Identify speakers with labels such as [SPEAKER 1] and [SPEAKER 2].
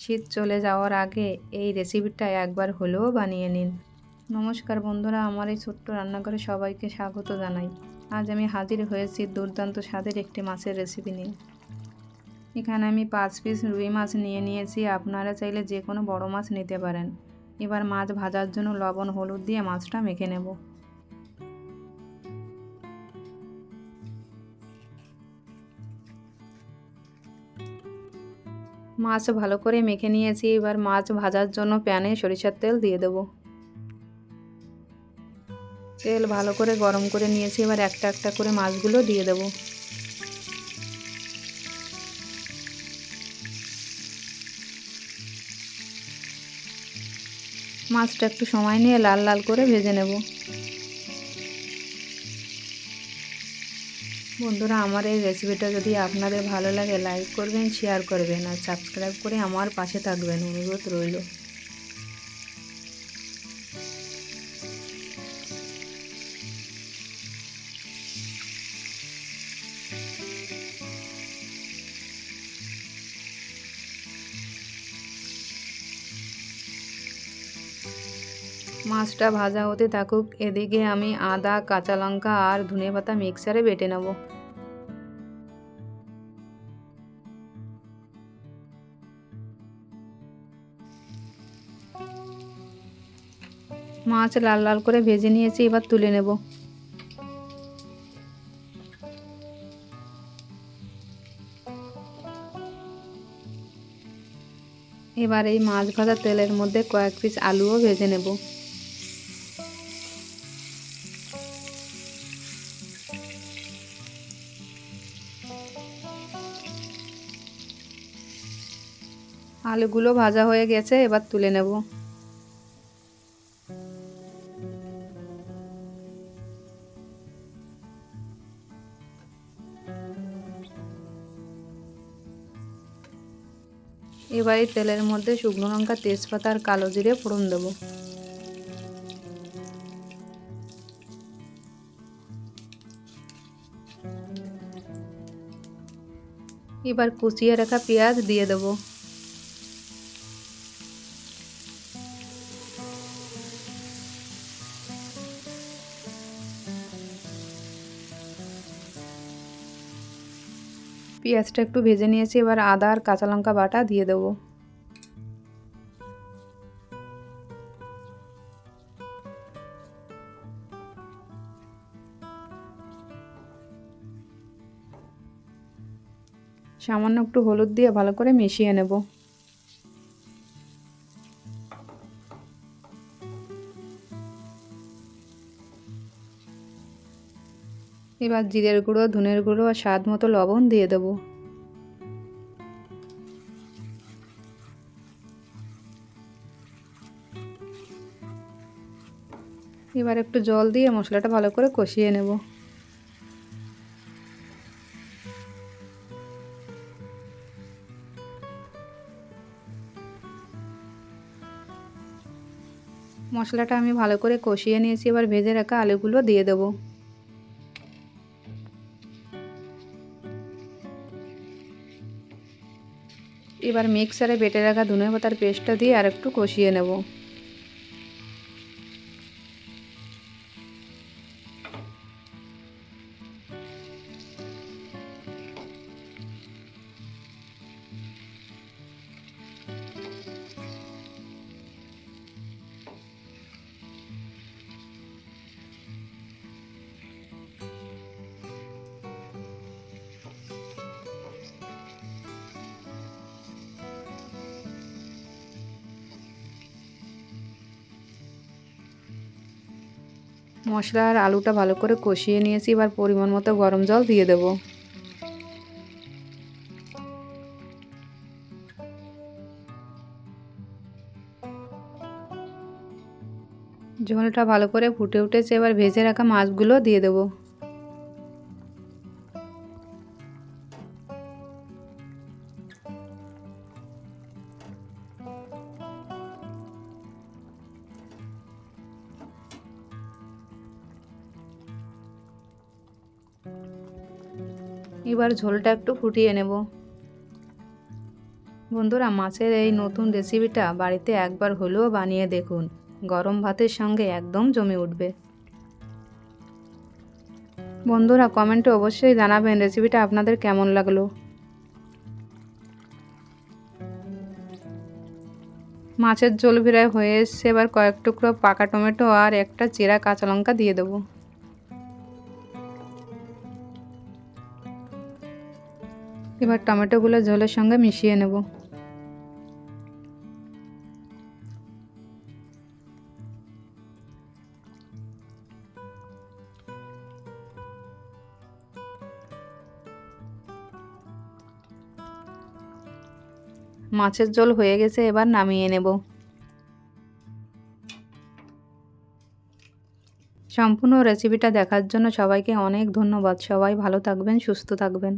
[SPEAKER 1] শীত চলে যাওয়ার আগে এই রেসিপিটা একবার হলেও বানিয়ে নিন। নমস্কার বন্ধুরা, আমার এই ছোট্ট রান্নাঘরে সবাইকে স্বাগত জানাই। আজ আমি হাজির হয়েছি দুর্দান্ত স্বাদের একটি মাছের রেসিপি নিয়ে। এখানে আমি 5 পিস রুই মাছ নিয়েছি। আপনারা চাইলে যে কোনো বড় মাছ নিতে পারেন। এবার মাছ ভাজার জন্য লবণ হলুদ দিয়ে মাছটা মেখে নেব। মাছ ভালো করে মেখে নিয়েছি। এবার মাছ ভাজার জন্য প্যানে সরিষার তেল দিয়ে দেব। তেল ভালো করে গরম করে নিয়েছি। এবার একটা একটা করে মাছগুলো দিয়ে দেব। মাছটা একটু সময় নিয়ে লাল লাল করে ভেজে নেব। বন্ধুরা, আমার এই রেসিপিটা যদি আপনাদের ভালো লাগে লাইক করবেন, শেয়ার করবেন আর সাবস্ক্রাইব করে আমার পাশে থাকবেন, অনুরোধ রইল। মাছটা ভাজা হতে থাকুক, এদিকে আমি আদা, কাঁচা লঙ্কা আর ধনেপাতা মিক্সারে বেটে নেব। মাছ লাল লাল করে ভেজে নিয়েছি, এবার তুলে নেব। এবার এই মাছ ভাজা তেলের মধ্যে কয়েক পিস আলুও ভেজে নেব। আলুগুলো ভাজা হয়ে গেছে, এবার তুলে নেব। এবার এই তেলের মধ্যে শুকনো লঙ্কা, তেজপাতা আর কালো জিরে ফোড়ন দেব। এবার কুচিয়ে রাখা পেঁয়াজ দিয়ে দেব। পেঁয়াজটা একটু ভেজে নিয়েছি, এবার আদা আর কাঁচা লঙ্কা বাটা দিয়ে দেব। সামান্য একটু হলুদ দিয়ে ভালো করে মিশিয়ে নেব। এবার জিরের গুঁড়ো, ধনের গুঁড়ো আর স্বাদ মতো লবণ দিয়ে দেব। এবার একটু জল দিয়ে মশলাটা ভালো করে কষিয়ে নেব। মশলাটা আমি ভালো করে কষিয়ে নিয়েছি, এবার ভেজে রাখা আলুগুলো দিয়ে দেব। এবার মিক্সারে বেটে রাখা ধনেপাতার পেস্টটা দিয়ে আর একটু কষিয়ে নেব। মশলা আর আলুটা ভালো করে কষিয়ে নিয়েছি, এবার পরিমাণ মতো গরম জল দিয়ে দেব। ঝোলটা ভালো করে ফুটে উঠেছে, এবার ভেজে রাখা মাছগুলো দিয়ে দেব। এবার ঝোলটা একটু ফুটিয়ে নেব। বন্ধুরা, মাছের এই নতুন রেসিপিটা বাড়িতে একবার হলেও বানিয়ে দেখুন। গরম ভাতের সঙ্গে একদম জমে উঠবে। বন্ধুরা, কমেন্টে অবশ্যই জানাবেন রেসিপিটা আপনাদের কেমন লাগলো। মাছের ঝোল প্রায় হয়ে এসছে, এবার কয়েক টুকরো পাকা টমেটো আর একটা চেরা কাঁচা লঙ্কা দিয়ে দেবো। এবার টমেটোগুলো ঝোলের সঙ্গে মিশিয়ে নেব। মাছের ঝোল হয়ে গেছে, এবার নামিয়ে নেব। সম্পূর্ণ রেসিপিটা দেখার জন্য সবাইকে অনেক ধন্যবাদ। সবাই ভালো থাকবেন, সুস্থ থাকবেন।